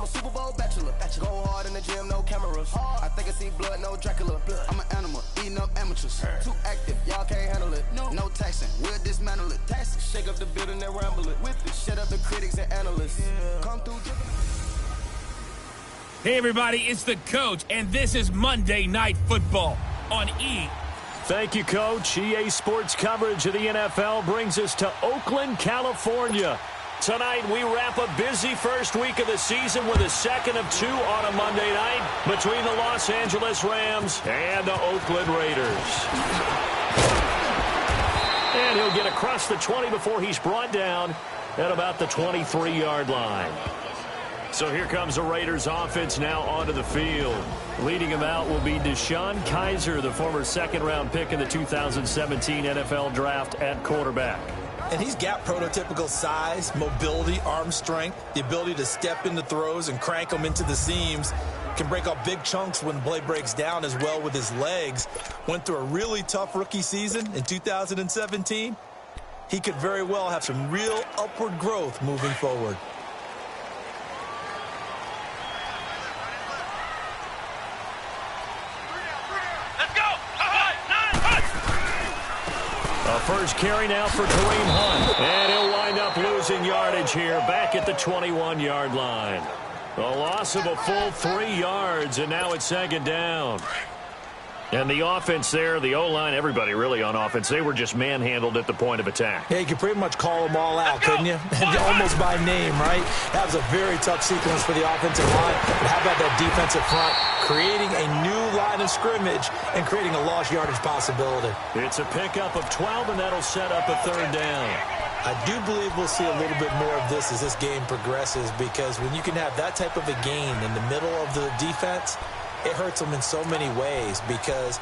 I'm a Super Bowl bachelor. Go hard in the gym, no cameras. I think I see blood, no Dracula. I'm an animal, eating up amateurs. Too active, y'all can't handle it. No taxing, we'll dismantle it. Shake up the building and ramble it. Whip it, shut up the critics and analysts. Come through. Hey everybody, it's the coach, and this is Monday Night Football on E! Thank you, Coach. EA Sports coverage of the NFL brings us to Oakland, California. Tonight, we wrap a busy first week of the season with a second of two on a Monday night between the Los Angeles Rams and the Oakland Raiders. And he'll get across the 20 before he's brought down at about the 23-yard line. So here comes the Raiders offense now onto the field. Leading him out will be Deshaun Kaiser, the former second-round pick in the 2017 NFL Draft at quarterback. And he's got prototypical size, mobility, arm strength, the ability to step into throws and crank them into the seams. Can break up big chunks when play breaks down as well with his legs. Went through a really tough rookie season in 2017. He could very well have some real upward growth moving forward. First carry now for Kareem Hunt. And he'll wind up losing yardage here back at the 21-yard line. A loss of a full 3 yards, and now it's second down. And the offense there, the O-line, everybody really on offense, they were just manhandled at the point of attack. Yeah, you could pretty much call them all out, couldn't you? Almost by name, right? That was a very tough sequence for the offensive line. But how about that defensive front? Creating a new line of scrimmage and creating a lost yardage possibility. It's a pickup of 12, and that'll set up a third down. I do believe we'll see a little bit more of this as this game progresses, because when you can have that type of a gain in the middle of the defense, it hurts them in so many ways, because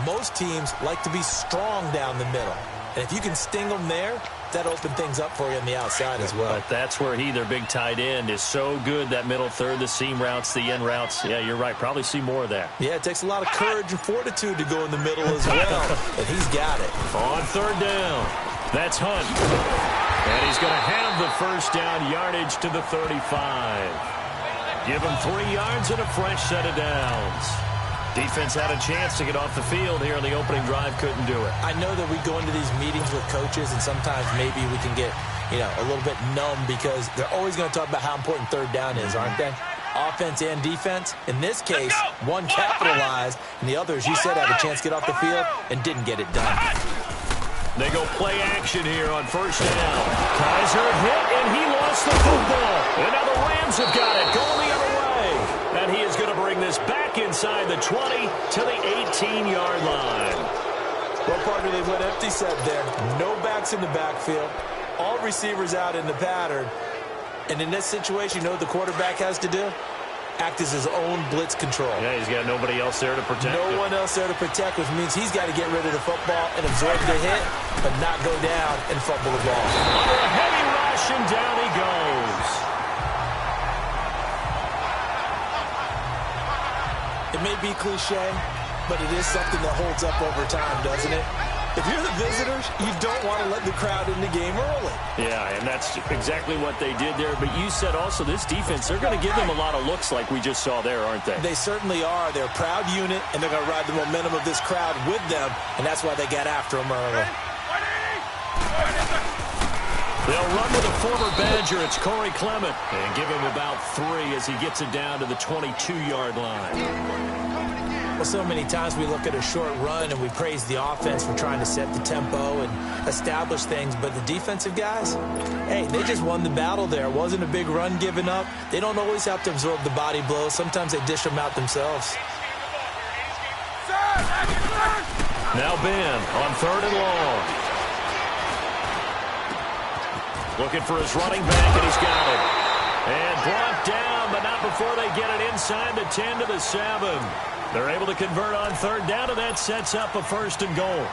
most teams like to be strong down the middle. And if you can sting them there, that opens things up for you on the outside as well. But that's where their big tight end, is so good, that middle third, the seam routes, the end routes. Yeah, you're right. Probably see more of that. Yeah, it takes a lot of courage and fortitude to go in the middle as well. And he's got it. On third down, that's Hunt. And he's going to have the first down yardage to the 35. Give him 3 yards and a fresh set of downs. Defense had a chance to get off the field here in the opening drive, couldn't do it. I know that we go into these meetings with coaches, and sometimes maybe we can get, a little bit numb, because they're always going to talk about how important third down is, aren't they? Offense and defense. In this case, one capitalized, and the other, as you said, had a chance to get off the field and didn't get it done. They go play action here on first down. Kaiser hit, and he lost the football. And now the Rams have got it, going the other way. And he is going to bring this back inside the 20 to the 18-yard line. Well, partner, they went empty set there. No backs in the backfield. All receivers out in the pattern. And in this situation, you know what the quarterback has to do? Act as his own blitz control. Yeah, he's got nobody else there to protect No one else there to protect, which means he's got to get rid of the football and absorb the hit, but not go down and fumble the ball. Under a heavy rush, and down he goes. It may be cliche, but it is something that holds up over time, doesn't it? If you're the visitors, you don't want to let the crowd in the game early. Yeah, and that's exactly what they did there. But you said also this defense, they're going to give them a lot of looks like we just saw there, aren't they? They certainly are. They're a proud unit, and they're going to ride the momentum of this crowd with them, and that's why they got after them early. They'll run with a former Badger. It's Corey Clement, and give him about 3 as he gets it down to the 22-yard line. Well, so many times we look at a short run and we praise the offense for trying to set the tempo and establish things, but the defensive guys, hey, they just won the battle there. It wasn't a big run given up. They don't always have to absorb the body blows. Sometimes they dish them out themselves. Now Ben on third and long. Looking for his running back, and he's got it. And brought down, but not before they get it inside the 10 to the 7. They're able to convert on third down, and that sets up a first and goal.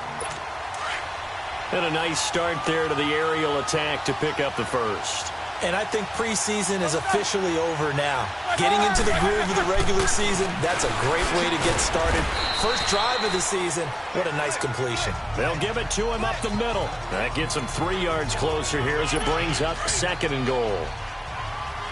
And a nice start there to the aerial attack to pick up the first. And I think preseason is officially over now. Getting into the groove of the regular season, that's a great way to get started. First drive of the season, what a nice completion. They'll give it to him up the middle. That gets him 3 yards closer here as it brings up second and goal.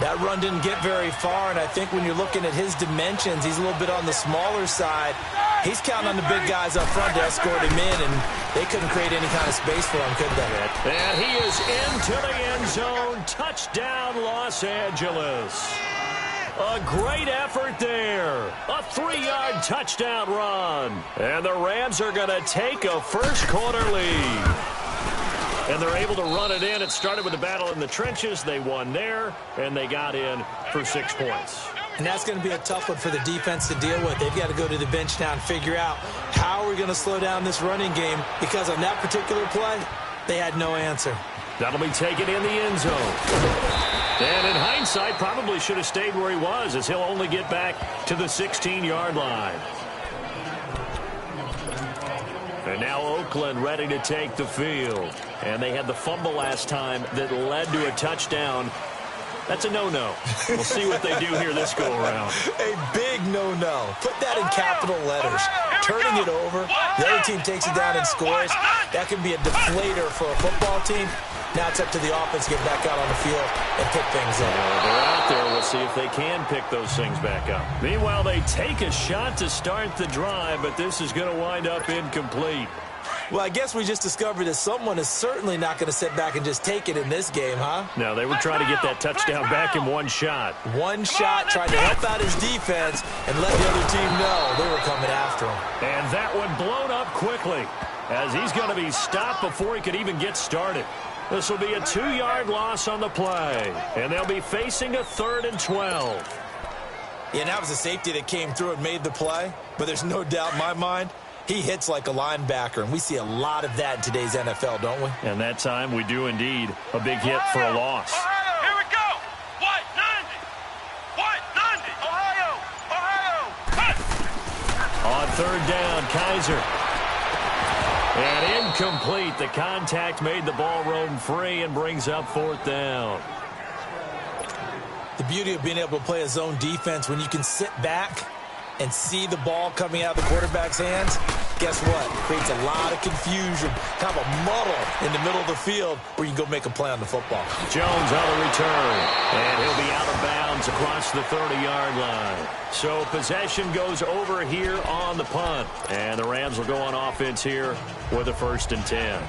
That run didn't get very far, and I think when you're looking at his dimensions, he's a little bit on the smaller side. He's counting on the big guys up front to escort him in, and they couldn't create any kind of space for him, could they? And he is into the end zone. Touchdown, Los Angeles. A great effort there. A 3-yard touchdown run. And the Rams are going to take a first-quarter lead. And they're able to run it in. It started with a battle in the trenches. They won there, and they got in for 6 points. And that's going to be a tough one for the defense to deal with. They've got to go to the bench now and figure out how are we going to slow down this running game, because on that particular play, they had no answer. That'll be taken in the end zone. And in hindsight, probably should have stayed where he was, as he'll only get back to the 16-yard line. And now Oakland ready to take the field. And they had the fumble last time that led to a touchdown. That's a no-no. We'll see what they do here this go-around. A big no-no. Put that in capital letters. Turning it over, the other team takes it down and scores. That can be a deflator for a football team. Now it's up to the offense to get back out on the field and pick things up. They're out there. We'll see if they can pick those things back up. Meanwhile, they take a shot to start the drive, but this is going to wind up incomplete. Well, I guess we just discovered that someone is certainly not going to sit back and just take it in this game, huh? No, they were trying to get that touchdown back in one shot. One shot, trying to help out his defense and let the other team know they were coming after him. And that one blown up quickly, as he's going to be stopped before he could even get started. This will be a 2-yard loss on the play, and they'll be facing a 3rd and 12. Yeah, that was a safety that came through and made the play, but there's no doubt in my mind, he hits like a linebacker, and we see a lot of that in today's NFL, don't we? And that time we do indeed. A big hit for a loss. Ohio, here we go. White 90. White 90. Ohio. Ohio. On 3rd down, Kaiser. And incomplete. The contact made the ball roam free and brings up 4th down. The beauty of being able to play a zone defense when you can sit back and see the ball coming out of the quarterback's hands, guess what? Creates a lot of confusion, kind of a muddle in the middle of the field where you can go make a play on the football. Jones on the return, and he'll be out of bounds across the 30-yard line. So possession goes over here on the punt, and the Rams will go on offense here with a 1st and 10.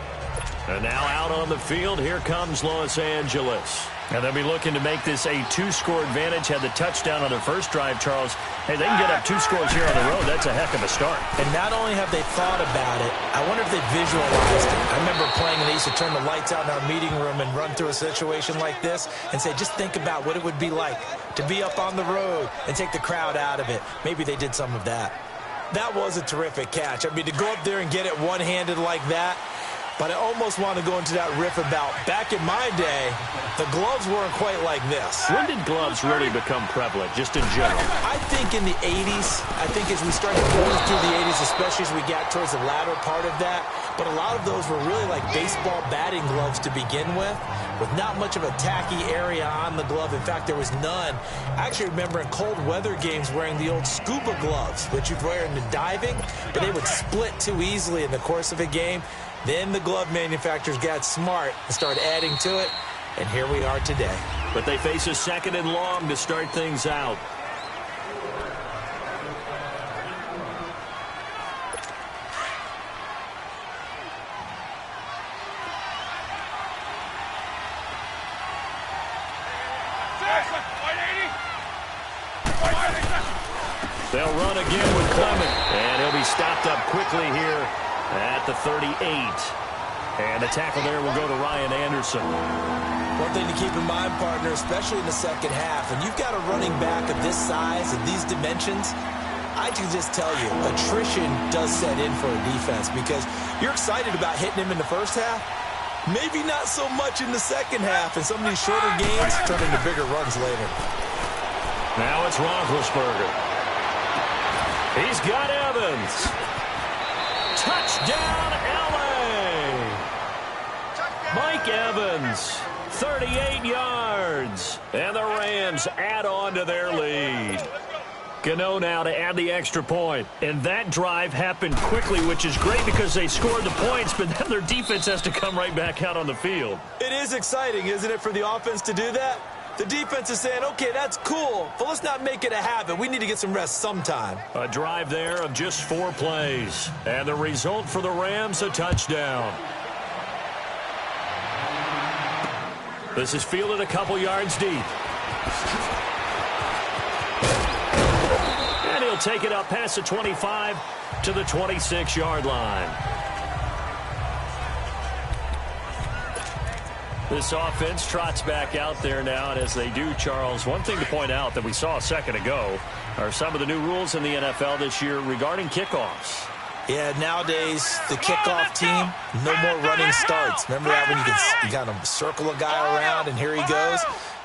And now out on the field, here comes Los Angeles. And they'll be looking to make this a 2-score advantage. Had the touchdown on their first drive, Charles. Hey, they can get up 2 scores here on the road. That's a heck of a start. And not only have they thought about it, I wonder if they visualized it. I remember playing, and they used to turn the lights out in our meeting room and run through a situation like this and say, just think about what it would be like to be up on the road and take the crowd out of it. Maybe they did some of that. That was a terrific catch. I mean, to go up there and get it one-handed like that, but I almost want to go into that riff about back in my day, the gloves weren't quite like this. When did gloves really become prevalent, just in general? I think in the 80s. I think as we started going through the 80s, especially as we got towards the latter part of that. But a lot of those were really like baseball batting gloves to begin with not much of a tacky area on the glove. In fact, there was none. I actually remember in cold weather games wearing the old scuba gloves, which you'd wear in the diving, but they would split too easily in the course of a game. Then the glove manufacturers got smart and started adding to it, and here we are today. But they face a 2nd and long to start things out. They'll run again with Clement, and he'll be stopped up quickly here at the 38. And the tackle there will go to Ryan Anderson. One thing to keep in mind, partner, especially in the second half, when you've got a running back of this size and these dimensions, I can just tell you, attrition does set in for a defense because you're excited about hitting him in the first half, maybe not so much in the second half, and some of these shorter games turn into bigger runs later. Now it's Roethlisberger. He's got Evans. Touchdown, L.A. Mike Evans, 38 yards. And the Rams add on to their lead. Gano now to add the extra point. And that drive happened quickly, which is great because they scored the points, but then their defense has to come right back out on the field. It is exciting, isn't it, for the offense to do that? The defense is saying, okay, that's cool, but let's not make it a habit. We need to get some rest sometime. A drive there of just 4 plays. And the result for the Rams, a touchdown. This is fielded a couple yards deep. And he'll take it up past the 25 to the 26-yard line. This offense trots back out there now, and as they do, Charles, one thing to point out that we saw a second ago are some of the new rules in the NFL this year regarding kickoffs. Yeah, nowadays, the kickoff team, no more running starts. Remember that when you kind of circle a guy around and here he goes?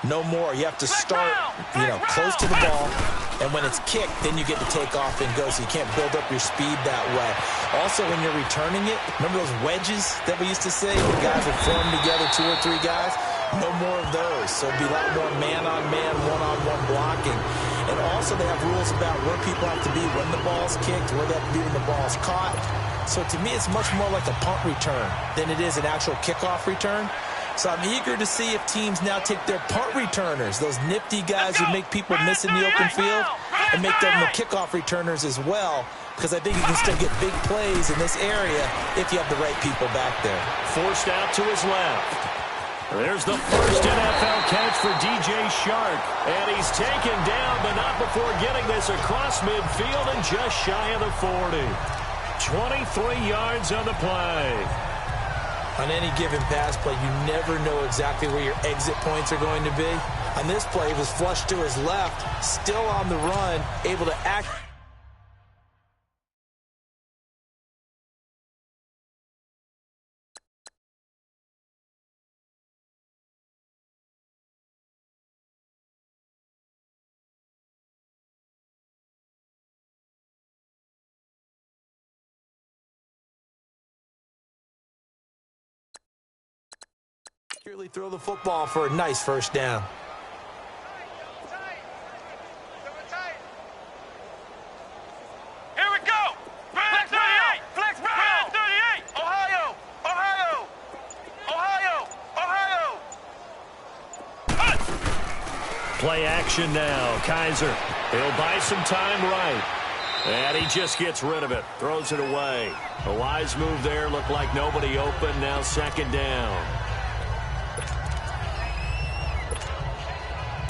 No more. You have to start, close to the ball. And when it's kicked, then you get to take off and go, so you can't build up your speed that way. Also, when you're returning it, remember those wedges that we used to say? The guys would form together, 2 or 3 guys. No more of those. So it'd be a lot more man-on-man, one-on-one blocking. And also they have rules about where people have to be when the ball's kicked, where they have to be when the ball's caught. So to me, it's much more like a punt return than it is an actual kickoff return. So I'm eager to see if teams now take their punt returners, those nifty guys who make people miss in the open field, and make them the kickoff returners as well, because I think you can still get big plays in this area if you have the right people back there. Forced out to his left. There's the first NFL catch for DJ Shark, and he's taken down, but not before getting this across midfield and just shy of the 40. 23 yards on the play. On any given pass play, you never know exactly where your exit points are going to be. On this play, he was flushed to his left, still on the run, able to act. Accurately throw the football for a nice first down. Here we go. Flex 38. Flex 38. Ohio. Ohio. Ohio. Ohio. Play action now. Kaiser. He'll buy some time right. And he just gets rid of it. Throws it away. A wise move there. Looked like nobody open. Now second down.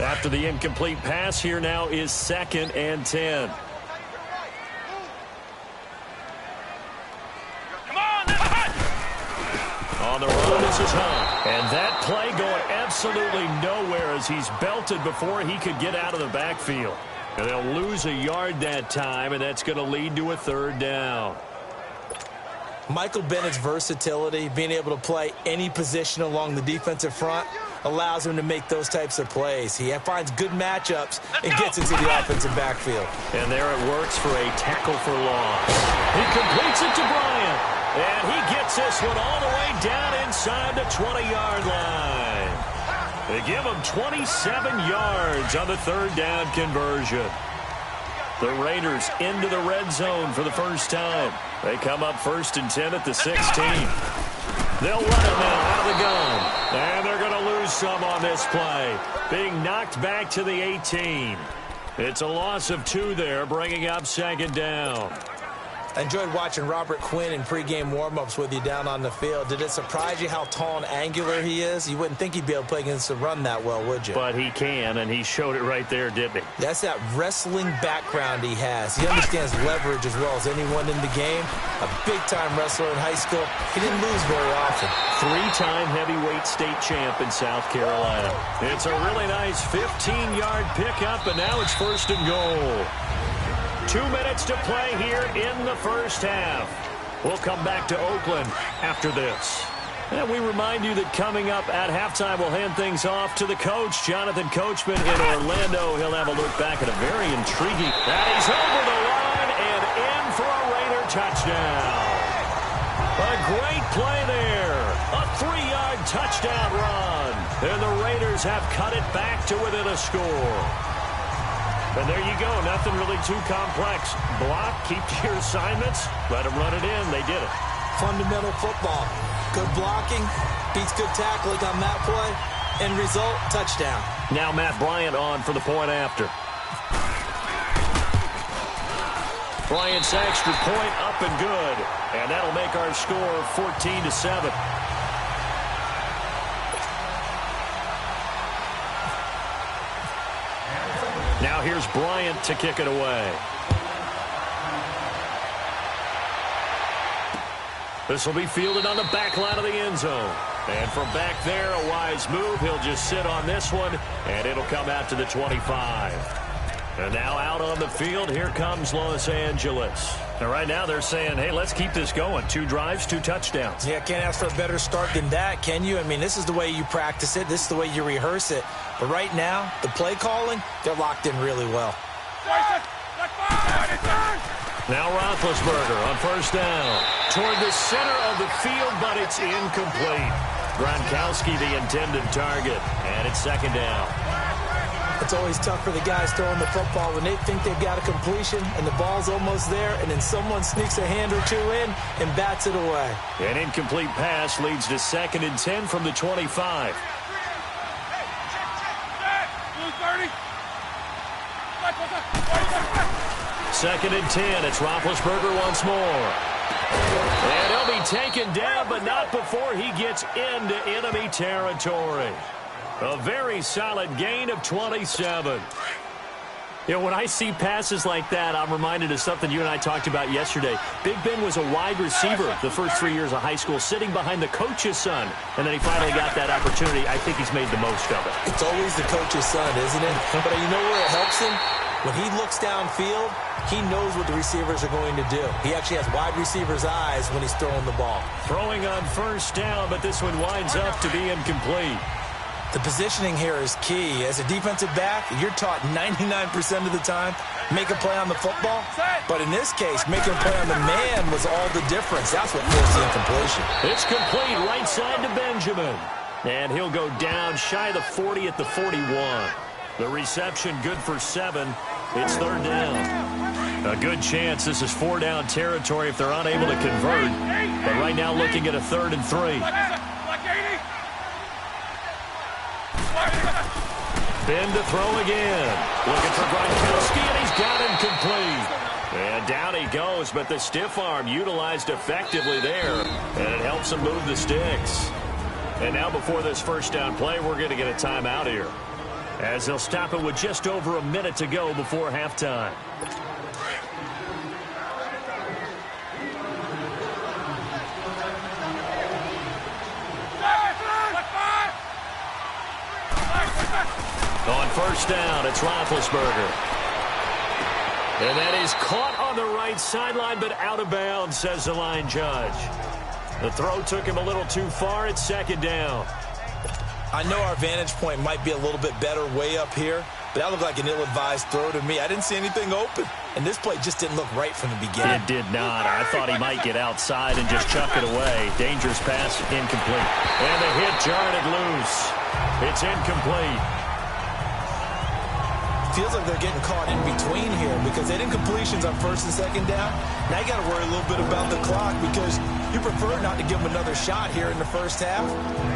After the incomplete pass, here now is 2nd and 10. Come on, let's hit. On the run, this is Hunt. And that play going absolutely nowhere as he's belted before he could get out of the backfield. And they'll lose a yard that time, and that's going to lead to a 3rd down. Michael Bennett's versatility, being able to play any position along the defensive front, allows him to make those types of plays. He finds good matchups and gets into the offensive backfield. And there it works for a tackle for loss. He completes it to Bryant. And he gets this one all the way down inside the 20-yard line. They give him 27 yards on the 3rd down conversion. The Raiders into the red zone for the first time. They come up 1st and 10 at the 16. They'll run it now out of the gun. And they're going to lose some on this play. Being knocked back to the 18. It's a loss of 2 there, bringing up 2nd down. I enjoyed watching Robert Quinn in pregame warm-ups with you down on the field. Did it surprise you how tall and angular he is? You wouldn't think he'd be able to play against the run that well, would you? But he can, and he showed it right there, didn't he? That's that wrestling background he has. He understands leverage as well as anyone in the game. A big-time wrestler in high school. He didn't lose very often. 3-time heavyweight state champ in South Carolina. It's a really nice 15-yard pickup, and now it's 1st and goal. 2 minutes to play here in the first half. We'll come back to Oakland after this. And we remind you that coming up at halftime, we'll hand things off to the coach, Jonathan Coachman in Orlando. He'll have a look back at a very intriguing. And he's over the line and in for a Raider touchdown. A great play there. A 3-yard touchdown run. And the Raiders have cut it back to within a score. And there you go. Nothing really too complex. Block, keep to your assignments, let them run it in. They did it. Fundamental football. Good blocking, beats good tackling on that play. End result, touchdown. Now Matt Bryant on for the point after. Bryant's extra point up and good. And that'll make our score 14-7. Now here's Bryant to kick it away. This will be fielded on the back line of the end zone. And from back there, a wise move. He'll just sit on this one, and it'll come out to the 25. And now out on the field, here comes Los Angeles. And right now they're saying, hey, let's keep this going. 2 drives, 2 touchdowns. Yeah, can't ask for a better start than that, can you? I mean, this is the way you practice it. This is the way you rehearse it. But right now, the play calling, they're locked in really well. Now Roethlisberger on first down. Toward the center of the field, but it's incomplete. Gronkowski the intended target, and it's second down. It's always tough for the guys throwing the football when they think they've got a completion and the ball's almost there, and then someone sneaks a hand or two in and bats it away. An incomplete pass leads to 2nd and 10 from the 25. Second and 10. It's Roethlisberger once more. And he'll be taken down, but not before he gets into enemy territory. A very solid gain of 27. You know, when I see passes like that, I'm reminded of something you and I talked about yesterday. Big Ben was a wide receiver the first 3 years of high school, sitting behind the coach's son. And then he finally got that opportunity. I think he's made the most of it. It's always the coach's son, isn't it? But you know where it helps him? When he looks downfield, he knows what the receivers are going to do. He actually has wide receivers' eyes when he's throwing the ball. Throwing on first down, but this one winds up to be incomplete. The positioning here is key. As a defensive back, you're taught 99% of the time, make a play on the football. But in this case, making a play on the man was all the difference. That's what forced the incompletion. It's complete right side to Benjamin. And he'll go down shy of the 40 at the 41. The reception good for 7. It's third down. A good chance this is 4-down territory if they're unable to convert. But right now looking at a 3rd and 3. Ben to throw again. Looking for Gronkowski, and he's got him complete. And down he goes, but the stiff arm utilized effectively there. And it helps him move the sticks. And now before this first down play, we're going to get a timeout here, as they'll stop it with just over a minute to go before halftime. On first down, it's Roethlisberger. And that is caught on the right sideline, but out of bounds, says the line judge. The throw took him a little too far. It's second down. I know our vantage point might be a little bit better way up here, but that looked like an ill-advised throw to me. I didn't see anything open, and this play just didn't look right from the beginning. It did not. I thought he might get outside and just chuck it away. Dangerous pass, incomplete. And the hit jarred it loose. It's incomplete. Feels like they're getting caught in between here because they did incompletions on first and second down. Now you got to worry a little bit about the clock because you prefer not to give them another shot here in the first half.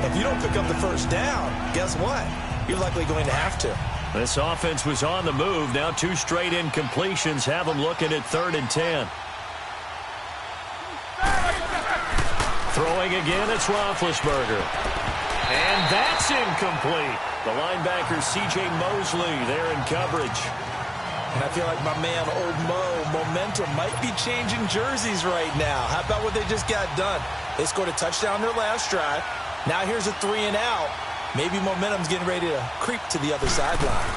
If you don't pick up the first down, guess what? You're likely going to have to. This offense was on the move. Now 2 straight incompletions have them looking at 3rd and 10. Throwing again, it's Roethlisberger. And that's incomplete. The linebacker, C.J. Mosley, there in coverage. And I feel like my man, Old Mo, momentum might be changing jerseys right now. How about what they just got done? They scored a touchdown their last drive. Now here's a 3 and out. Maybe momentum's getting ready to creep to the other sideline.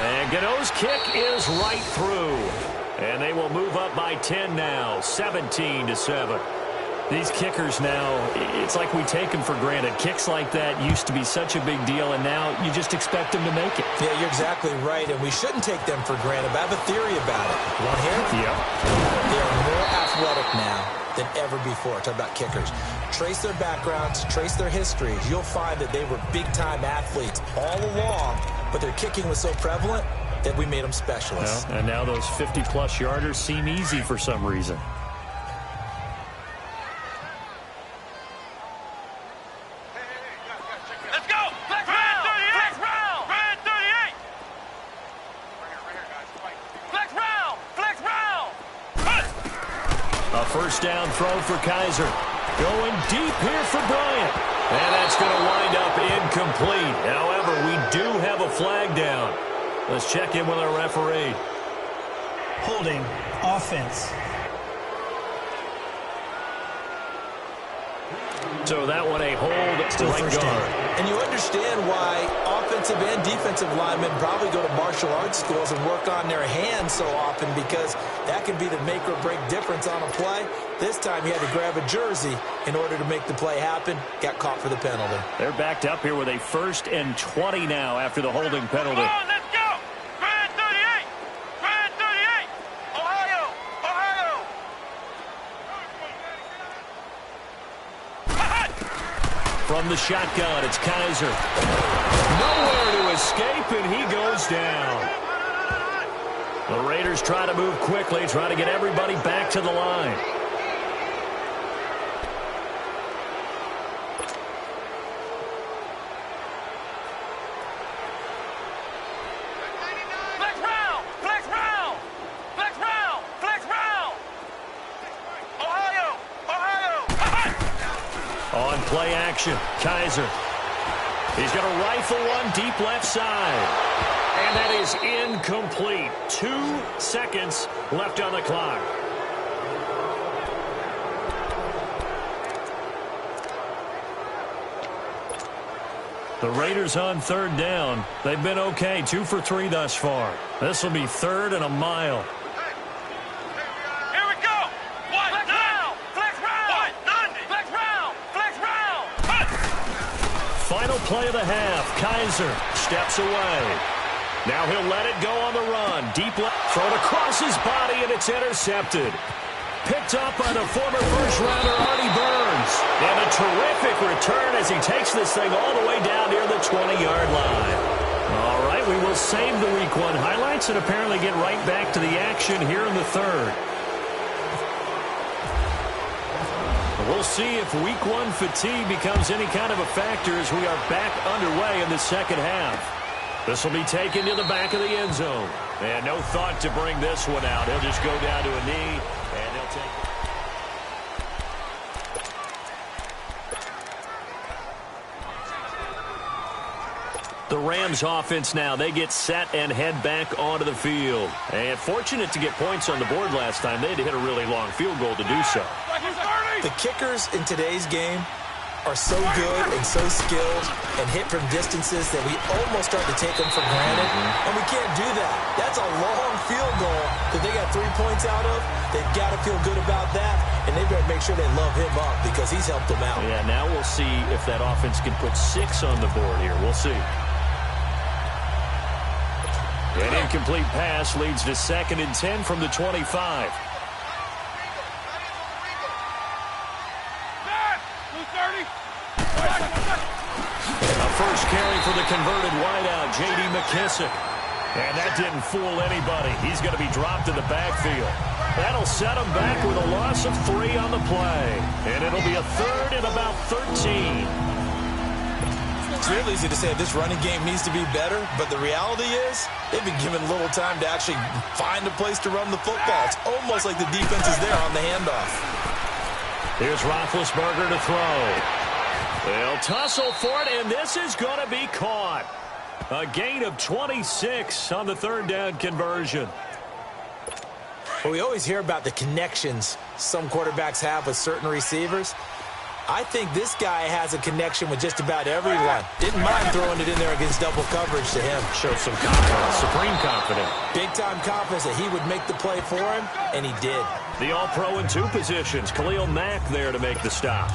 And Gano's kick is right through. And they will move up by 10 now, 17-7. These kickers now, it's like we take them for granted. Kicks like that used to be such a big deal, and now you just expect them to make it. Yeah, you're exactly right, and we shouldn't take them for granted, but I have a theory about it. You want to hear it? Yep. They are more athletic now than ever before. Talk about kickers. Trace their backgrounds, trace their histories. You'll find that they were big-time athletes all along, but their kicking was so prevalent that we made them specialists. Well, and now those 50-plus yarders seem easy for some reason. first down throw for Kaiser. Going deep here for Bryant. And that's going to wind up incomplete. However, we do have a flag down. Let's check in with our referee. Holding, offense. So that one a hold to right guard. And you understand why offensive and defensive linemen probably go to martial arts schools and work on their hands so often, because that can be the make or break difference on a play. This time he had to grab a jersey in order to make the play happen. Got caught for the penalty. They're backed up here with a 1st and 20 now after the holding penalty. Come on, let's go! Grand 38! Grand 38! Ohio! Ohio! From the shotgun, it's Kaiser. Nowhere to escape, and he goes down. The Raiders try to move quickly, try to get everybody back to the line. Flex round! Flex round! Flex round! Flex round! Ohio! Ohio! On play action, Kaiser. He's going to rifle one deep left side. And that is incomplete. 2 seconds left on the clock. The Raiders on 3rd down. They've been okay, 2 for 3 thus far. This will be 3rd and a mile. Here we go! Flex round! Flex round! Flex round! Flex round! Final play of the half. Kaiser steps away. Now he'll let it go on the run. Deep left. Thrown across his body, and it's intercepted. Picked up by the former first-rounder, Artie Burns. And a terrific return as he takes this thing all the way down near the 20-yard line. All right, we will save the Week 1 highlights and apparently get right back to the action here in the 3rd. We'll see if Week 1 fatigue becomes any kind of a factor as we are back underway in the 2nd half. This will be taken to the back of the end zone. And no thought to bring this one out. He'll just go down to a knee, and he'll take it. The Rams offense now, they get set and head back onto the field. And fortunate to get points on the board last time. They had to hit a really long field goal to do so. The kickers in today's game are so good and so skilled and hit from distances that we almost start to take them for granted. And we can't do that. That's a long field goal that they got 3 points out of. They've got to feel good about that, and they better make sure they love him up because he's helped them out. Yeah, now we'll see if that offense can put 6 on the board here. We'll see. An incomplete pass leads to 2nd and 10 from the 25. A first carry for the converted wideout, J.D. McKissick. And that didn't fool anybody. He's going to be dropped in the backfield. That'll set him back with a loss of 3 on the play. And it'll be a 3rd and about 13. It's real easy to say this running game needs to be better, but the reality is they've been given little time to actually find a place to run the football. It's almost like the defense is there on the handoff. Here's Roethlisberger to throw. They'll tussle for it, and this is going to be caught. A gain of 26 on the 3rd down conversion. Well, we always hear about the connections some quarterbacks have with certain receivers. I think this guy has a connection with just about everyone. Didn't mind throwing it in there against double coverage to him. Showed some confidence, supreme confidence. Big-time confidence that he would make the play for him, and he did. The all-pro in 2 positions. Khalil Mack there to make the stop.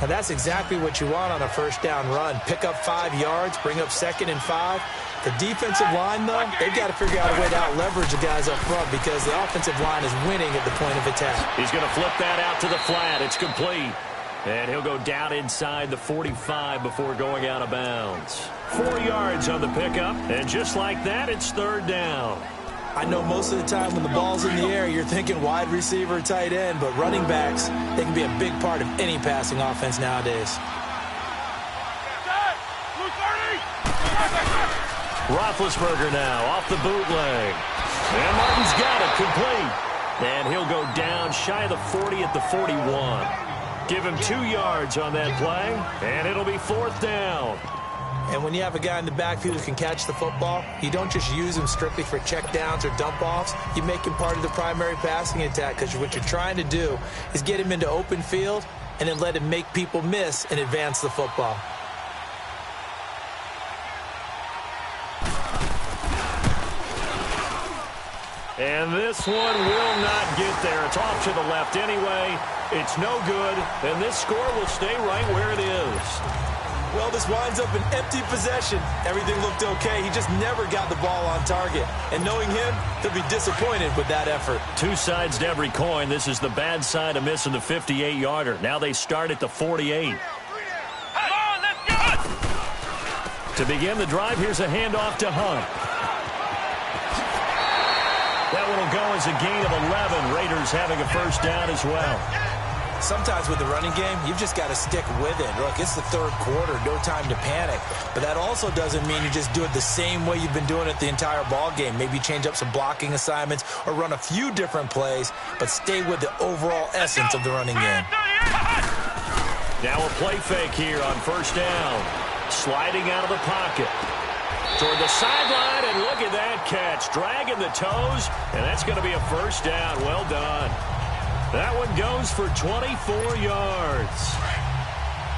And that's exactly what you want on a first down run. Pick up 5 yards, bring up 2nd and 5. The defensive line, though, they've got to figure out a way to out-leverage the guys up front because the offensive line is winning at the point of attack. He's going to flip that out to the flat. It's complete. And he'll go down inside the 45 before going out of bounds. 4 yards on the pickup. And just like that, it's 3rd down. I know most of the time when the ball's in the air, you're thinking wide receiver, tight end, but running backs, they can be a big part of any passing offense nowadays. Roethlisberger now off the bootleg. And Martin's got it complete. And he'll go down shy of the 40 at the 41. Give him 2 yards on that play, and it'll be 4th down. And when you have a guy in the backfield who can catch the football, you don't just use him strictly for checkdowns or dump-offs. You make him part of the primary passing attack, because what you're trying to do is get him into open field and then let him make people miss and advance the football. And this one will not get there. It's off to the left anyway. It's no good, and this score will stay right where it is. Well, this winds up an empty possession. Everything looked okay. He just never got the ball on target. And knowing him, he'll be disappointed with that effort. 2 sides to every coin. This is the bad side of missing the 58-yarder. Now they start at the 48. Come on, let's go! To begin the drive, here's a handoff to Hunt. That one will go as a gain of 11. Raiders having a first down as well. Sometimes with the running game, you've just got to stick with it. Look, it's the 3rd quarter, no time to panic. But that also doesn't mean you just do it the same way you've been doing it the entire ball game. Maybe change up some blocking assignments or run a few different plays, but stay with the overall essence of the running game. Now a play fake here on first down. Sliding out of the pocket. Toward the sideline, and look at that catch. Dragging the toes, and that's going to be a first down. Well done. That one goes for 24 yards.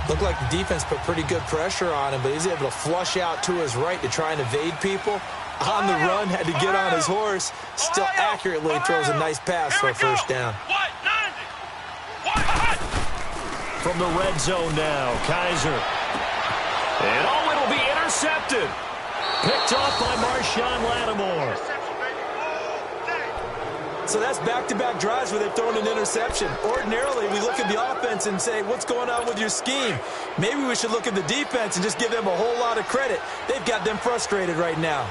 Looked like the defense put pretty good pressure on him, but he's able to flush out to his right to try and evade people. On the run, had to get on his horse. Still accurately throws a nice pass for a first down. From the red zone now, Kaiser. And oh, it'll be intercepted. Picked off by Marshawn Lattimore. So that's back-to-back drives where they've thrown an interception. Ordinarily, we look at the offense and say, what's going on with your scheme? Maybe we should look at the defense and just give them a whole lot of credit. They've got them frustrated right now.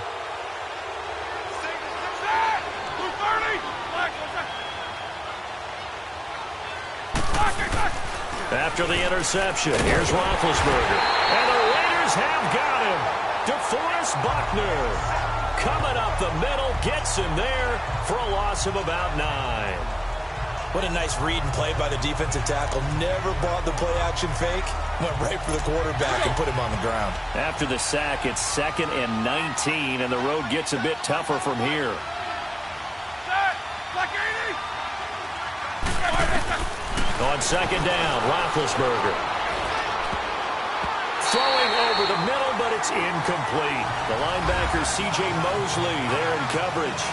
After the interception, here's Roethlisberger. And the Raiders have got him. DeForest Buckner coming up the middle, gets him there for a loss of about 9. What a nice read and play by the defensive tackle. Never bought the play-action fake. Went right for the quarterback and put him on the ground. After the sack, it's 2nd and 19, and the road gets a bit tougher from here. On 2nd down, Roethlisberger. Throwing over the middle, but it's incomplete. The linebacker, C.J. Mosley, there in coverage.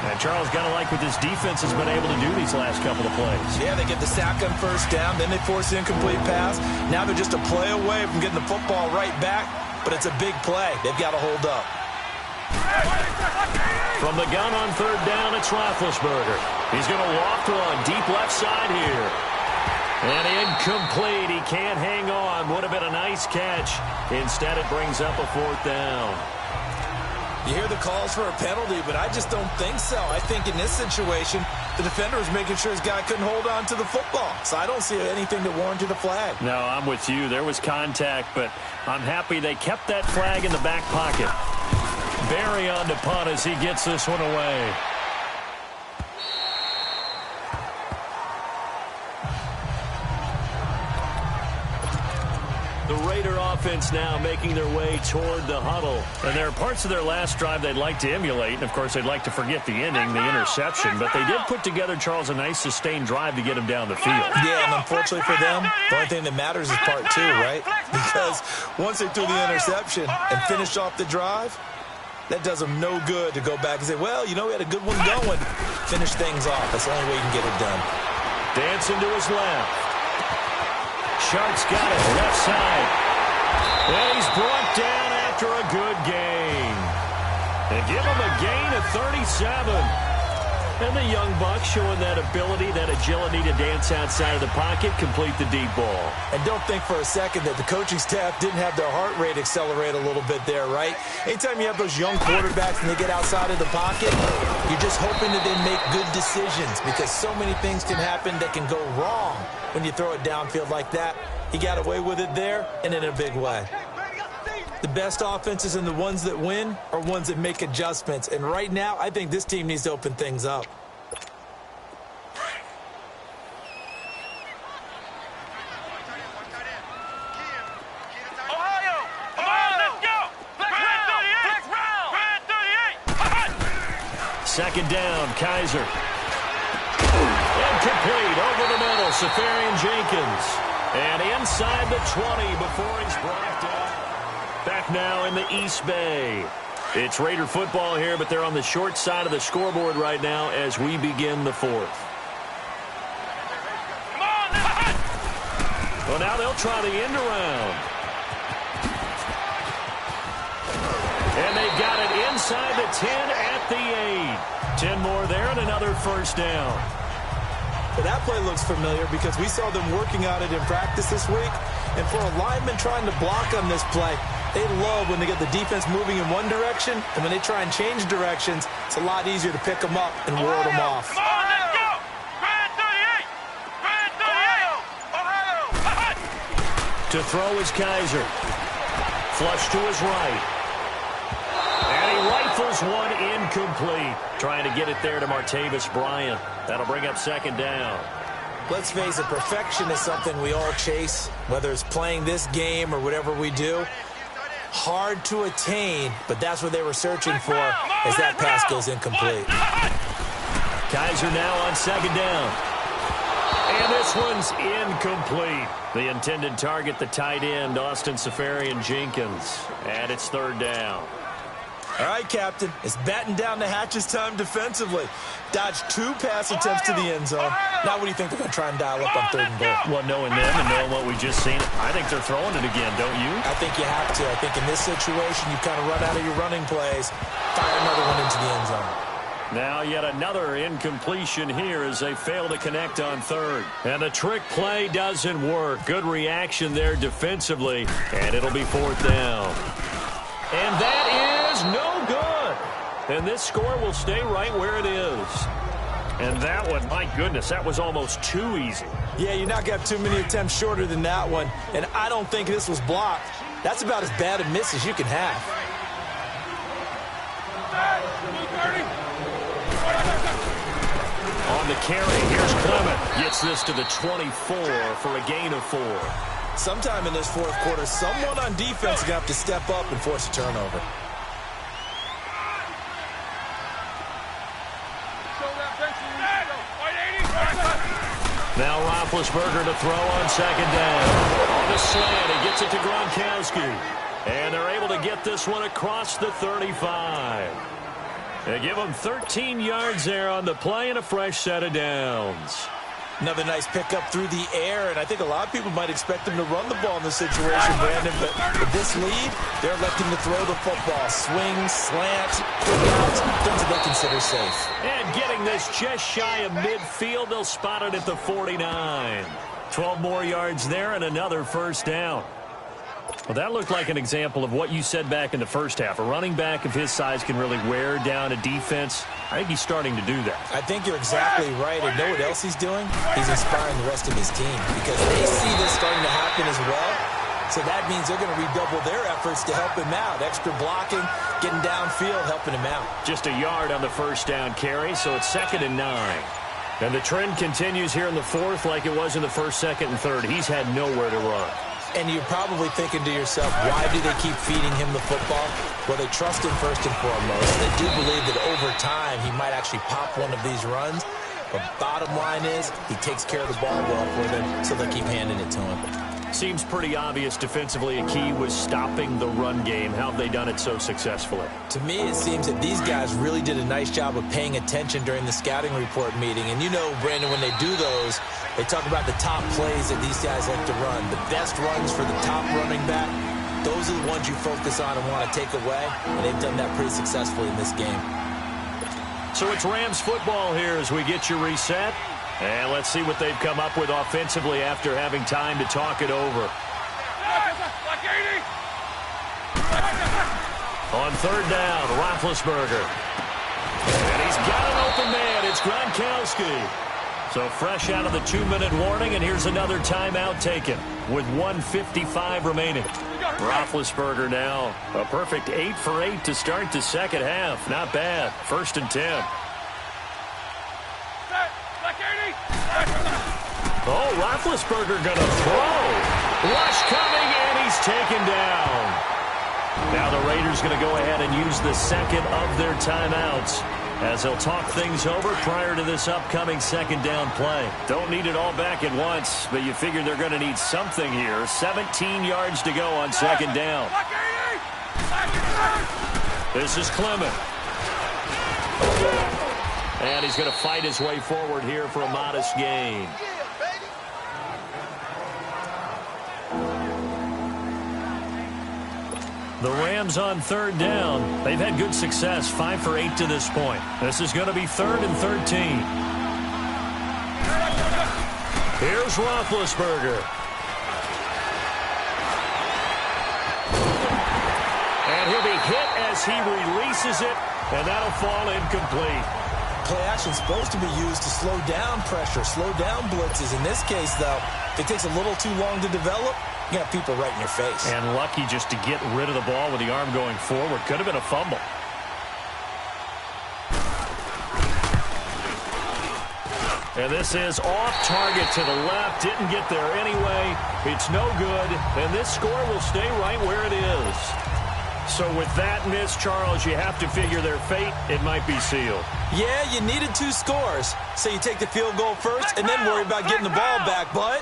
And Charles got to like what this defense has been able to do these last couple of plays. Yeah, they get the sack on first down, then they force the incomplete pass. Now they're just a play away from getting the football right back, but it's a big play. They've got to hold up. From the gun on 3rd down, it's Roethlisberger. He's going to loft one deep left side here. And incomplete. He can't hang on. Would have been a nice catch. Instead, it brings up a 4th down. You hear the calls for a penalty, but I just don't think so. I think in this situation, the defender was making sure his guy couldn't hold on to the football. So I don't see anything that warranted a flag. No, I'm with you. There was contact, but I'm happy they kept that flag in the back pocket. Barry on to punt as he gets this one away. The Raider offense now making their way toward the huddle. And there are parts of their last drive they'd like to emulate. And, of course, they'd like to forget the ending, the interception. But they did put together, Charles, a nice sustained drive to get him down the field. Yeah, and unfortunately for them, the only thing that matters is part 2, right? Because once they threw the interception and finished off the drive, that does them no good to go back and say, well, you know, we had a good one going. Finish things off. That's the only way you can get it done. Dancing to his left. Sharks got it, left side. And he's brought down after a good gain. They give him a gain of 37. And the young buck showing that ability, that agility to dance outside of the pocket, complete the deep ball. And don't think for a second that the coaching staff didn't have their heart rate accelerate a little bit there, right? Anytime you have those young quarterbacks and they get outside of the pocket, you're just hoping that they make good decisions, because so many things can happen that can go wrong when you throw it downfield like that. He got away with it there and in a big way. The best offenses and the ones that win are ones that make adjustments. And right now, I think this team needs to open things up. second down, Kaiser. Incomplete over the middle, Safarian Jenkins. And inside the 20 before he's brought down. Back now in the East Bay. It's Raider football here, but they're on the short side of the scoreboard right now as we begin the fourth. Come on, Well, now they'll try the end around. And they got it inside the 10 at the 8. 10 more there and another first down. But that play looks familiar because we saw them working on it in practice this week. And for a lineman trying to block on this play, they love when they get the defense moving in one direction. And when they try and change directions, it's a lot easier to pick them up and ward them off. Come on, let's go! Grand 38! Grand 38! Ohio! To throw is Kaiser. Flush to his right. And he rifles one incomplete. Trying to get it there to Martavis Bryant. That'll bring up second down. Let's face it, perfection is something we all chase, whether it's playing this game or whatever we do. Hard to attain, but that's what they were searching for as that pass goes incomplete. Kaiser now on second down. And this one's incomplete. The intended target, the tight end, Austin Safarian Jenkins. And it's third down. All right, Captain, it's batten down the hatches time defensively. Dodged 2 pass attempts to the end zone. Now what do you think they're going to try and dial up on third and goal? Well, knowing them and knowing what we just seen, I think they're throwing it again, don't you? I think you have to. I think in this situation, you kind of run out of your running plays, fire another one into the end zone. Now yet another incompletion here as they fail to connect on third. And the trick play doesn't work. Good reaction there defensively, and it'll be fourth down. And that is no good. And this score will stay right where it is. And that one, my goodness, that was almost too easy. Yeah, you're not going to have too many attempts shorter than that one. And I don't think this was blocked. That's about as bad a miss as you can have. On the carry, here's Clement. Gets this to the 24 for a gain of 4. Sometime in this fourth quarter, someone on defense is going to have to step up and force a turnover. Now Roethlisberger to throw on second down. On the slant, he gets it to Gronkowski. And they're able to get this one across the 35. They give him 13 yards there on the play and a fresh set of downs. Another nice pickup through the air, and I think a lot of people might expect him to run the ball in this situation, Brandon, but with this lead, they're electing to throw the football. Swing, slant, quick outs, things that they consider safe. And getting this just shy of midfield, they'll spot it at the 49. 12 more yards there and another first down. Well, that looked like an example of what you said back in the first half. A running back of his size can really wear down a defense. I think he's starting to do that. I think you're exactly right. And know what else he's doing? He's inspiring the rest of his team because they see this starting to happen as well. So that means they're going to redouble their efforts to help him out. Extra blocking, getting downfield, helping him out. Just a yard on the first down carry, so it's 2nd and 9. And the trend continues here in the fourth like it was in the first, second, and third. He's had nowhere to run. And you're probably thinking to yourself, why do they keep feeding him the football? Well, they trust him first and foremost. They do believe that over time he might actually pop one of these runs. But bottom line is he takes care of the ball well for them, so they keep handing it to him. Seems pretty obvious defensively a key was stopping the run game. How have they done it so successfully? To me, it seems that these guys really did a nice job of paying attention during the scouting report meeting. And you know, Brandon, when they do those, they talk about the top plays that these guys like to run. The best runs for the top running back, those are the ones you focus on and want to take away. And they've done that pretty successfully in this game. So it's Rams football here as we get you reset. And let's see what they've come up with offensively after having time to talk it over. On third down, Roethlisberger. And he's got an open man. It's Gronkowski. So fresh out of the 2-minute warning, and here's another timeout taken with 1:55 remaining. Roethlisberger now a perfect 8 for 8 to start the second half. Not bad. 1st and 10. Oh, Roethlisberger gonna throw. Rush coming, and he's taken down. Now the Raiders gonna go ahead and use the second of their timeouts. as they'll talk things over prior to this upcoming second down play. Don't need it all back at once, but you figure they're going to need something here. 17 yards to go on second down. This is Clement. And he's going to fight his way forward here for a modest gain. The Rams on third down. They've had good success, 5 for 8 to this point. This is going to be 3rd and 13. Here's Roethlisberger. And he'll be hit as he releases it, and that'll fall incomplete. Play action supposed to be used to slow down pressure, slow down blitzes. In this case, though, if it takes a little too long to develop, you got people right in your face. And lucky just to get rid of the ball with the arm going forward. Could have been a fumble. And this is off target to the left. Didn't get there anyway. It's no good. And this score will stay right where it is. So with that miss, Charles, you have to figure their fate. It might be sealed. Yeah, you needed 2 scores. So you take the field goal first and then worry about getting the ball back. But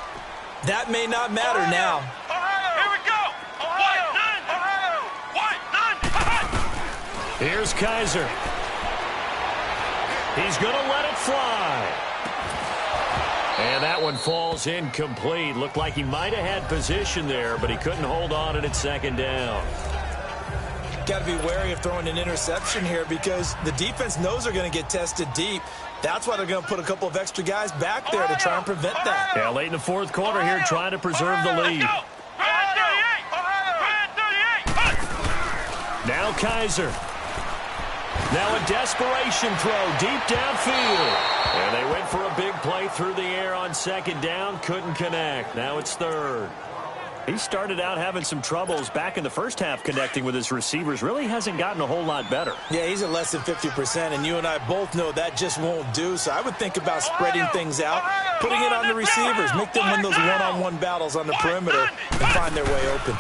that may not matter now. Here we go. Here's Kaiser. He's going to let it fly. And that one falls incomplete. Looked like he might have had position there, but he couldn't hold on at second down. Got to be wary of throwing an interception here because the defense knows they're going to get tested deep. That's why they're going to put a couple of extra guys back there to try and prevent that. Yeah, late in the fourth quarter here, trying to preserve the lead. Now Kaiser. Now a desperation throw deep downfield. And they went for a big play through the air on second down. Couldn't connect. Now it's 3rd. He started out having some troubles back in the first half connecting with his receivers. Really hasn't gotten a whole lot better. Yeah, he's at less than 50%, and you and I both know that just won't do. So I would think about spreading things out, putting it on the receivers, make them win those one-on-one battles on the perimeter and find their way open.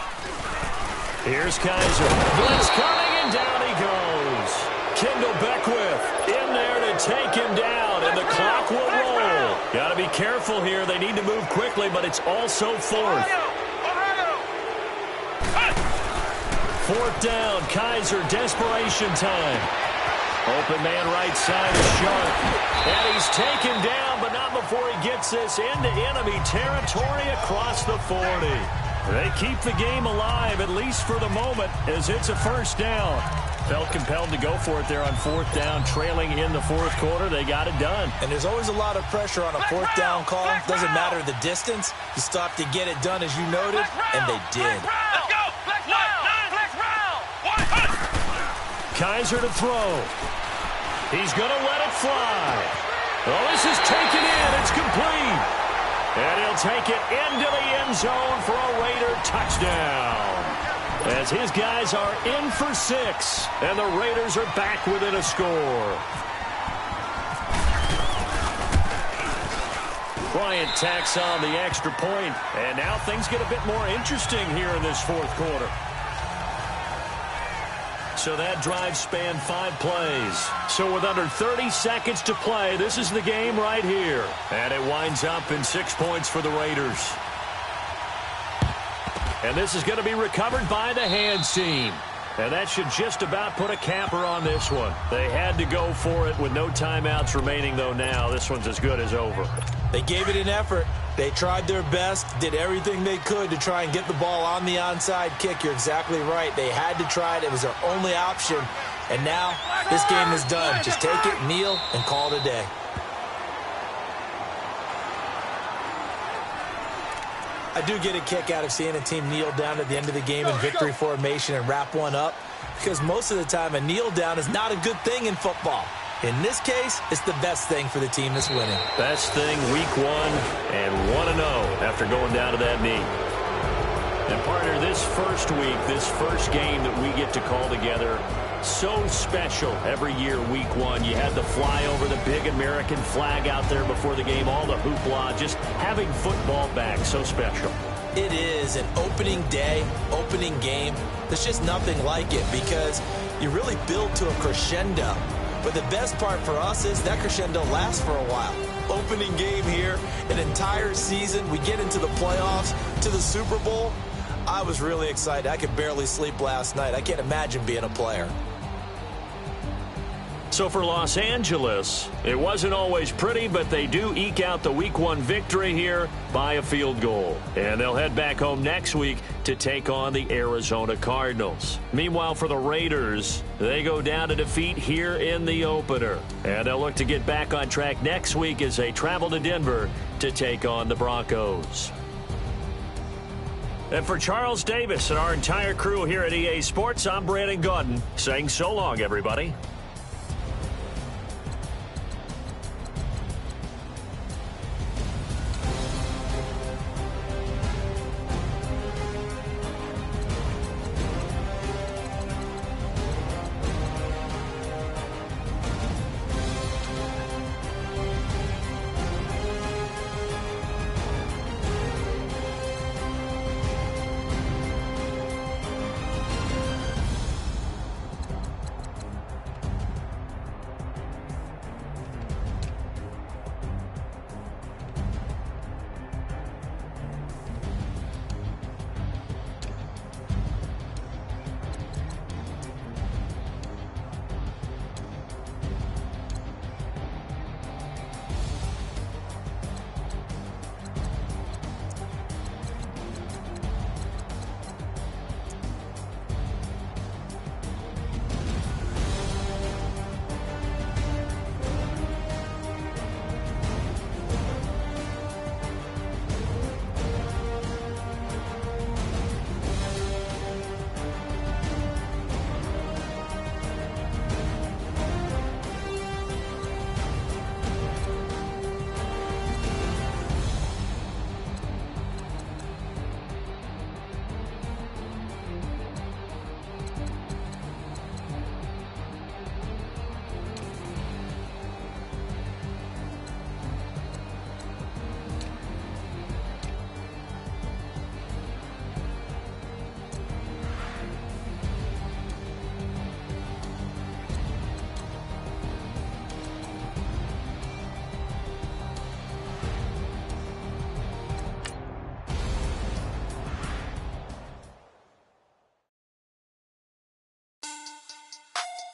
Here's Kaiser. Blitz coming, and down he goes. Kendall Beckwith in there to take him down, and the clock will roll. Got to be careful here. They need to move quickly, but it's also 4th. 4th down, Kaiser, desperation time. Open man right side is Sharp. And he's taken down, but not before he gets this into enemy territory across the 40. They keep the game alive, at least for the moment, as it's a 1st down. Felt compelled to go for it there on 4th down, trailing in the 4th quarter. They got it done. And there's always a lot of pressure on a 4th down call. Doesn't matter the distance. You stop to get it done, as you noted, and they did. Let's go. Kaiser to throw. He's going to let it fly. Well, this is taken in. It's complete. And he'll take it into the end zone for a Raider touchdown. As his guys are in for 6, and the Raiders are back within a score. Bryant tacks on the extra point, and now things get a bit more interesting here in this 4th quarter. So that drive spanned 5 plays. So with under 30 seconds to play, this is the game right here. And it winds up in 6 points for the Raiders. And this is going to be recovered by the hands team. And that should just about put a capper on this one. They had to go for it with no timeouts remaining, though now. This one's as good as over. They gave it an effort. They tried their best, did everything they could to try and get the ball on the onside kick. You're exactly right. They had to try it. It was their only option. And now this game is done. Just take it, kneel, and call it a day. I do get a kick out of seeing a team kneel down at the end of the game in victory formation and wrap one up, because most of the time a kneel down is not a good thing in football. In this case, it's the best thing for the team that's winning. Best thing week 1 and 1-0 after going down to that knee. And partner, this first week, this first game that we get to call together, so special every year week 1. You had the flyover, the big American flag out there before the game, all the hoopla, just having football back, so special. It is an opening day, opening game. There's just nothing like it because you really build to a crescendo. But the best part for us is that crescendo lasts for a while. Opening game here, an entire season, we get into the playoffs, to the Super Bowl. I was really excited. I could barely sleep last night. I can't imagine being a player. So for Los Angeles, it wasn't always pretty, but they do eke out the Week 1 victory here by a field goal. And they'll head back home next week to take on the Arizona Cardinals. Meanwhile, for the Raiders, they go down to defeat here in the opener. And they'll look to get back on track next week as they travel to Denver to take on the Broncos. And for Charles Davis and our entire crew here at EA Sports, I'm Brandon Gaudin saying so long, everybody.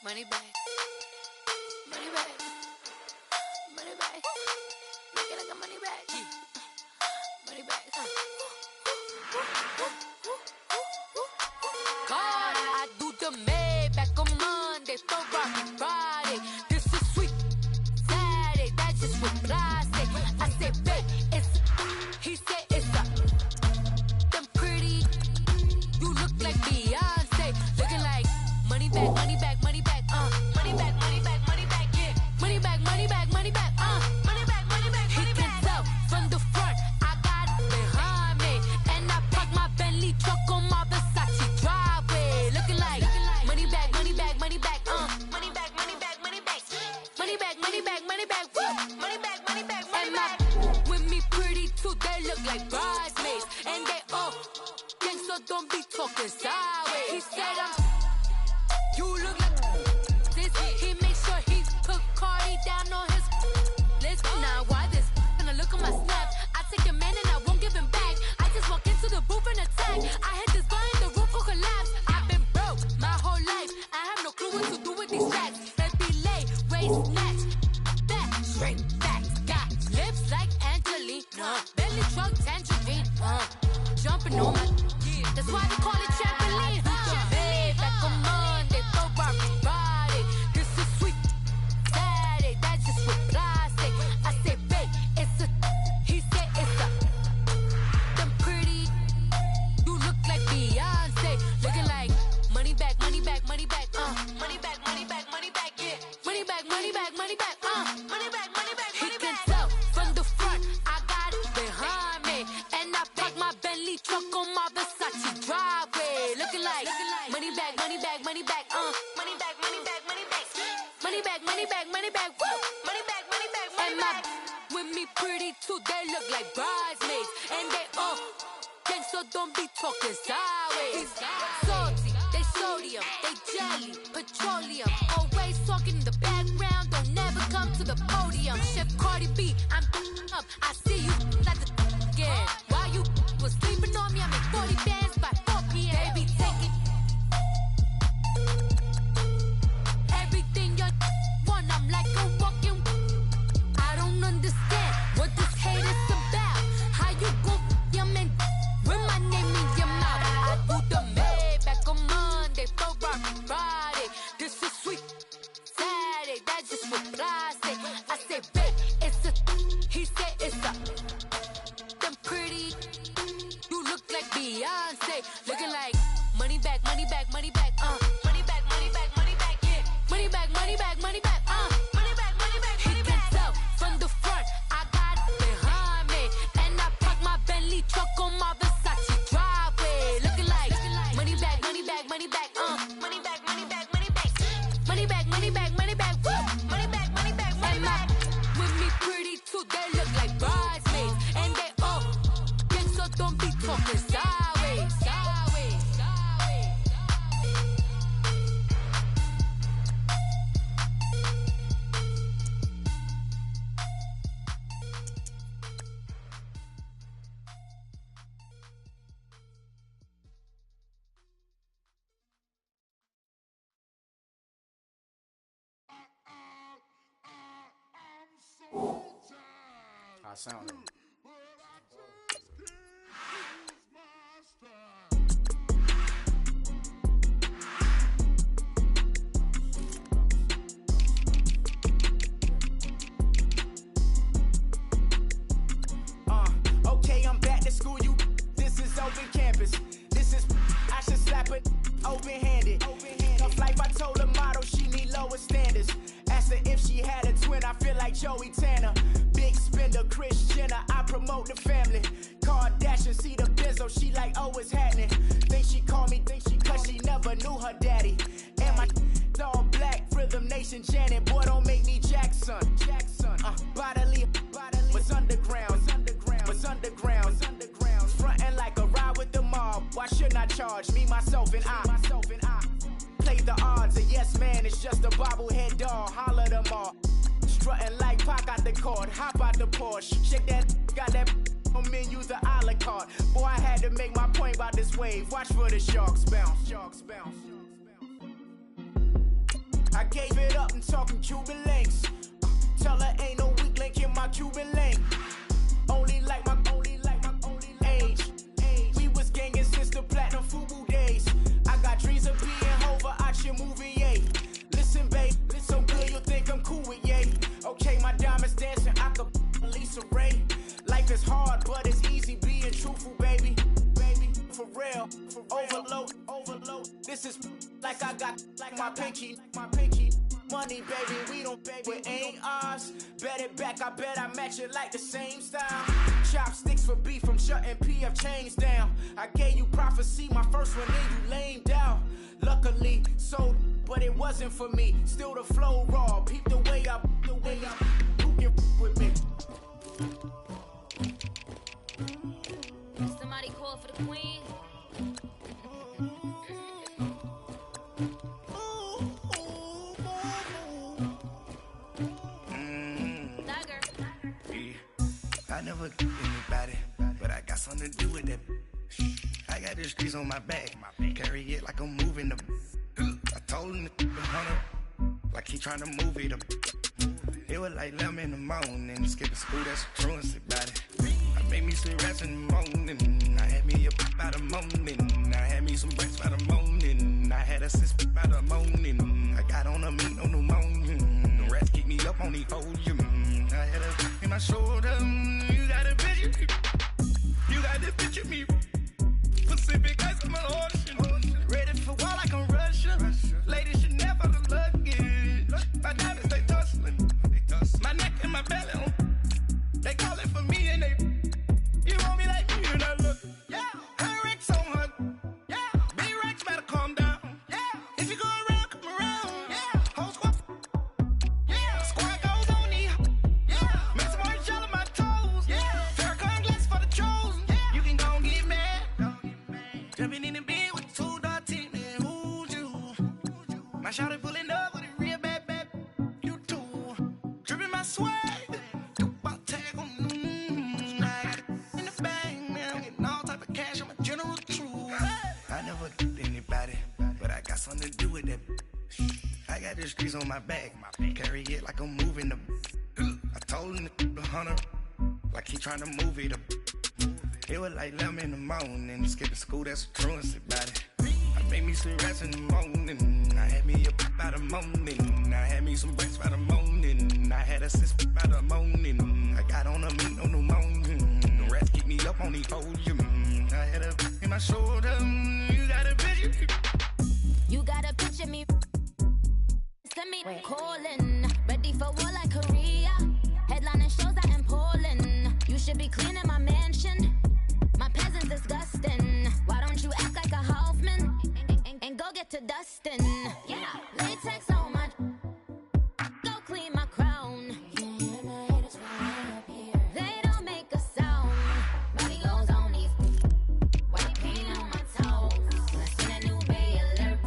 Money back. Money back. Money back. Make it like a money back. Money back. God, I do the Maybach on Monday, Ferrari Friday. This is sweet Saturday, that's just what plastic. I said, babe, it's, he said it's a, them pretty, you look like Beyonce, looking like money back, money back, money back, money back, money back, money back, yeah, money back, money back, money back, money back, money back, money back. He can tell from the front, I got it behind me, and I park my Bentley truck on my Versace driveway, looking like money back, money back, money back, money back, money back, money back, money back, money back, money back, woo, money back, money back, money back. With me pretty too, they look like bridesmaids, and they all gang, so don't be talking sideways. He said you look like this. He makes sure he put Cardi down on his list. Now why this? Gonna look at my snap. I take a man and I won't give him back. I just walk into the booth and attack. I hit this guy in the roof will collapse. I've been broke my whole life. I have no clue what to do with these stacks. Baby lay, waist snatch, back straight back. Got lips like Angelina, belly truck tangerine. Jumping on my, that's why they call it trampoline. Back on Monday, Ferrari Friday. This is sweet Saturday, that's just with plastic. I said, babe, it's a, he said it's a, them pretty, you look like Beyonce, looking like money back, money back, money back, money back, money back, money back, yeah, money back, money back, money back, money back, money back. He can tell from the front, I got it behind me, and I park my Bentley truck on my Versace driveway, looking like money back, money back, money back, money back, money back, money back, money back, money back, money back, woo, money back, money back, money back. With me pretty too, they look like bridesmaids, and they all gang, so don't be talking sideways. Salty, they sodium. They jelly, petroleum. Always talking in the background, don't never come to the podium. Chef Cardi B, I'm up. I see you like the again. While you was sleeping on me, I'm in 40 bands by 4 p.m. Baby, take it. Everything you want, I'm like a walking. I don't understand what this hate is about. How you gon' your man with my name in your mouth? I do the Maybach on Monday, for Rocky Friday. This is sweet Saturday, that's just what I say. I say, babe, it's a. He said it's a. Them pretty. You look like Beyonce, looking like money back, money back, money back, money back, money back, money back, yeah. Money back, money back, money back, money back, money back, money back. He can tell from the front, I got it behind me, and I park my Bentley truck on my Versace driveway, looking like money back, money back, money back, money back, money back, money back, money back, money back, money back, woo, money back, money back, money back. With me pretty too, they look like bridesmaids, and they all gang, so don't be talking sideways, sideways, sideways. I sound it. Okay, I'm back to school, you. This is open campus. This is, I should slap it open-handed. Tough life, I told her motto, she need lower standards. Asked her if she had a twin, I feel like Joey Tanner. Big spender, Kris Jenner, I promote the family. Kardashian, see the Benzo, she like, oh, it's happening. Think she called me, cause she never knew her daddy. And my all black, Rhythm Nation, Janet, boy, don't make me Jackson. Bodily, was underground, was underground. Frontin' like a ride with the mob. Why shouldn't I charge me, myself, and I? Play the odds, a yes man is just a bobblehead doll. Holler them all. Strutting like Pac out the court, hop out the Porsche. Shake that, got that on menu, the a la carte. Boy, I had to make my point about this wave. Watch for the sharks bounce. Sharks bounce. I gave it up and talking Cuban links. Tell her ain't no weak link in my Cuban link. Only like my age. We was gangin' since the platinum FUBU days. I got dreams of being Hova out your movie, yay. Listen, babe, so good you'll think I'm cool with yay. Okay, my diamonds dancing, I could Lisa Ray. Life is hard, but it's easy being truthful, baby. For real, overload. This is like I got like my pinky. Money, baby, we don't baby, it ain't ours. Bet it back, I bet I match it like the same style. Chopsticks for beef from shutting PF chains down. I gave you prophecy, my first one, then you lamed out. Luckily, sold, but it wasn't for me. Still the flow raw, peep the way I, who can with me? Somebody call for the queen. I never do anybody, but I got something to do with that. I got the streets on my back, carry it like I'm moving the. I told him to hunter, like he trying to move it up. It was like 11 in the morning, skipping school, that's a truancy body. I made me some rats in the morning, I had me a by the morning, I had me some breaks by the morning, I had a sis by the morning, I got on a meat, no pneumonia, the rats keep me up on the podium, I had a in my shoulder, you got a picture, you got the picture me, Pacific ice on my ocean, ready for war like I'm Russian, ladies should never look luggage, my diamonds they tussling, my neck and my belly, they calling for me and they, you want me like me and I look, yeah, her Rex on her, yeah, B-Rex better calm down, yeah, if you go around, come around. shawty pulling up with a real bad, you too. Dripping my swag, about tag on, I got it in the bag, man, I'm getting all type of cash, I'm a general true. I never did anybody, but I got something to do with that. I got the streets on my back, carry it like I'm moving the. I told him the hunter, like he trying to move it up. It was like 11 in the morning, skipping school, that's a truancy about it. I made me some rest in the morning, I had me up by the morning. I had me some breaks by the morning, I had a sis by the morning. I got on a meat on the morning, the rats keep me up on the podium. I had a in my shoulder, you got a picture. You got a picture me. Send me calling, ready for war like Korea. Headlining shows out in Poland. You should be cleaning my mansion. My peasant's disgusting. Why don't you act like a Hoffman and go get to dustin'? Yeah, latex on my. Go clean my crown. They don't make a sound. Body goes on these. White paint on my toes. I seen a new Bay alert.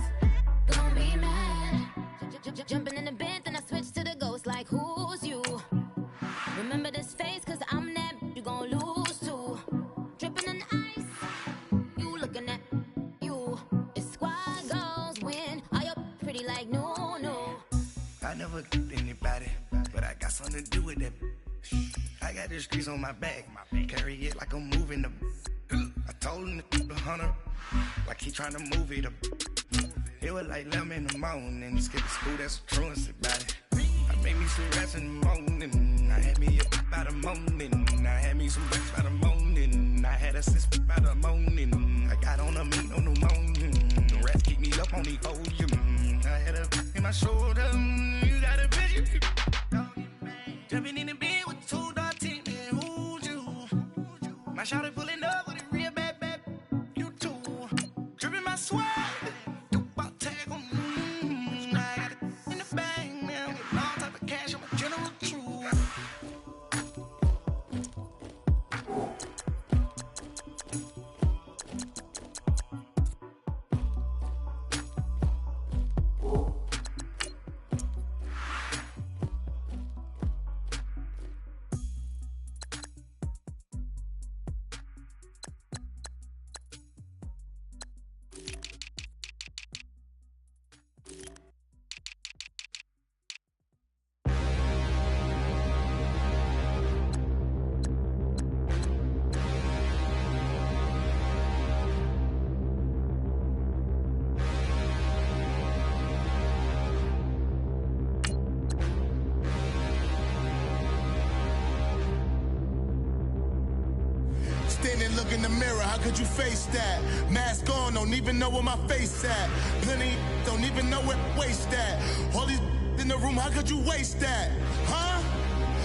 Gonna be mad. Jumping in the bed, then I switch to the ghost like who's you? Remember this face, cause I'm that you gon' lose to. Dripping in ice, you looking at you. It's squad goals win. Are you pretty like no? I never did anybody, but I got something to do with that. I got the streets on my back, carry it like I'm moving the. I told him the hunter, like he trying to move it up. It was like 11 in the morning, skipping school, that's a truancy about it. I made me some rest in the morning, I had me up by the morning. I had me some breaks by the morning, I had a sis by the morning. I got on a meat on the morning, the rats keep me up on the podium. I had a in my shoulder, you got a picture. Jumping in the bed with 2 dark teeth, and who's you? My shawty pulling up with a real bad, you too. Dripping my swag. Standing, look in the mirror, how could you face that? Mask on, don't even know where my face at. Plenty, don't even know where waste at. All these in the room, how could you waste that? Huh?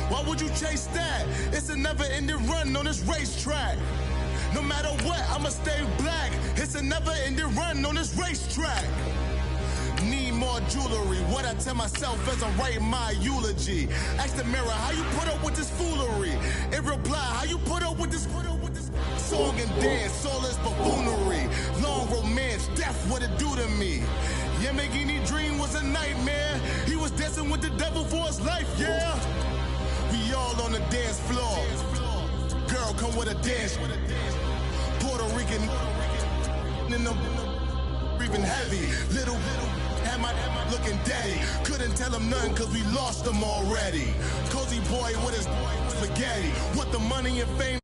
Why would you chase that? It's a never-ending run on this racetrack. No matter what, I'ma stay black. It's a never-ending run on this racetrack. Need more jewelry, what I tell myself as I'm writing my eulogy. Ask the mirror, how you put up with this foolery? It reply, how you put up with this song and dance, soulless buffoonery. Long romance, death, what it do to me? Yamagini dream was a nightmare. He was dancing with the devil for his life, yeah. We all on the dance floor. Girl, come with a dance. Puerto Rican in the breathing heavy. Little had my looking daddy. Couldn't tell him nothing cause we lost him already. Cozy boy with his spaghetti. What the money and fame